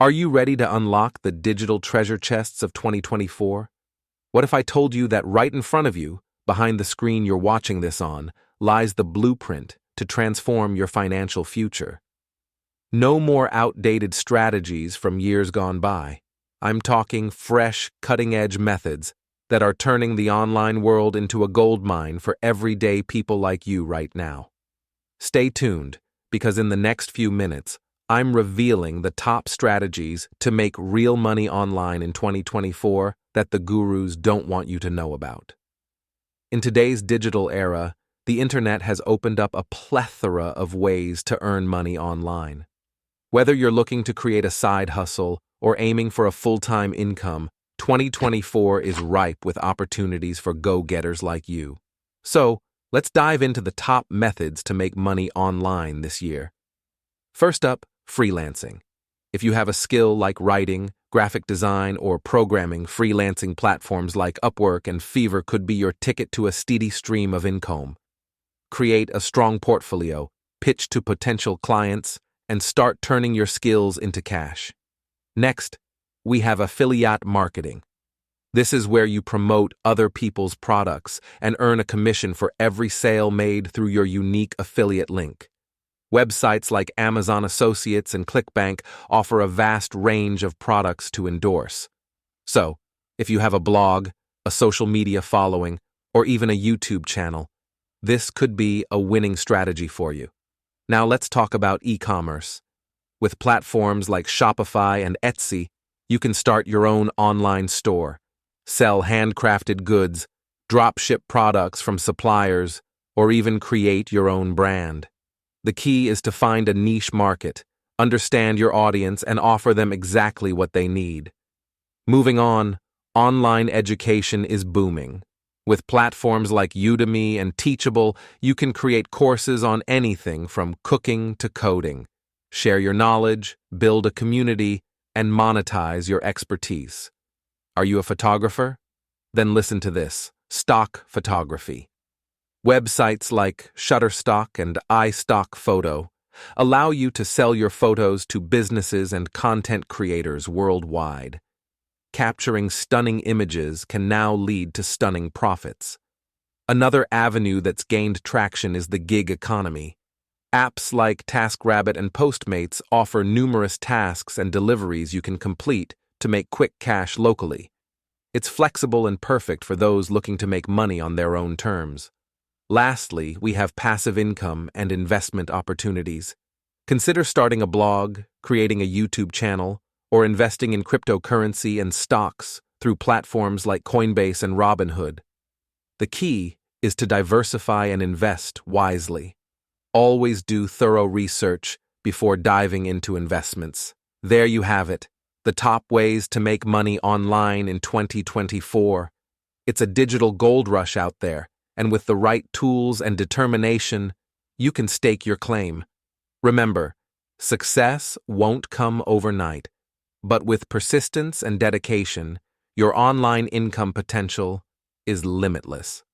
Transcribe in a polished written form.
Are you ready to unlock the digital treasure chests of 2024? What if I told you that right in front of you, behind the screen you're watching this on, lies the blueprint to transform your financial future? No more outdated strategies from years gone by. I'm talking fresh, cutting-edge methods that are turning the online world into a goldmine for everyday people like you right now. Stay tuned, because in the next few minutes, I'm revealing the top strategies to make real money online in 2024 that the gurus don't want you to know about. In today's digital era, the internet has opened up a plethora of ways to earn money online. Whether you're looking to create a side hustle or aiming for a full-time income, 2024 is ripe with opportunities for go-getters like you. So, let's dive into the top methods to make money online this year. First up, freelancing. If you have a skill like writing, graphic design, or programming, freelancing platforms like Upwork and Fiverr could be your ticket to a steady stream of income. Create a strong portfolio, pitch to potential clients, and start turning your skills into cash. Next, we have affiliate marketing. This is where you promote other people's products and earn a commission for every sale made through your unique affiliate link. Websites like Amazon Associates and ClickBank offer a vast range of products to endorse. So, if you have a blog, a social media following, or even a YouTube channel, this could be a winning strategy for you. Now let's talk about e-commerce. With platforms like Shopify and Etsy, you can start your own online store, sell handcrafted goods, drop ship products from suppliers, or even create your own brand. The key is to find a niche market, understand your audience, and offer them exactly what they need. Moving on, online education is booming. With platforms like Udemy and Teachable, you can create courses on anything from cooking to coding. Share your knowledge, build a community, and monetize your expertise. Are you a photographer? Then listen to this: stock photography. Websites like Shutterstock and iStock Photo allow you to sell your photos to businesses and content creators worldwide. Capturing stunning images can now lead to stunning profits. Another avenue that's gained traction is the gig economy. Apps like TaskRabbit and Postmates offer numerous tasks and deliveries you can complete to make quick cash locally. It's flexible and perfect for those looking to make money on their own terms. Lastly, we have passive income and investment opportunities. Consider starting a blog, creating a YouTube channel, or investing in cryptocurrency and stocks through platforms like Coinbase and Robinhood. The key is to diversify and invest wisely. Always do thorough research before diving into investments. There you have it, the top ways to make money online in 2024. It's a digital gold rush out there, and with the right tools and determination, you can stake your claim. Remember, success won't come overnight, but with persistence and dedication, your online income potential is limitless.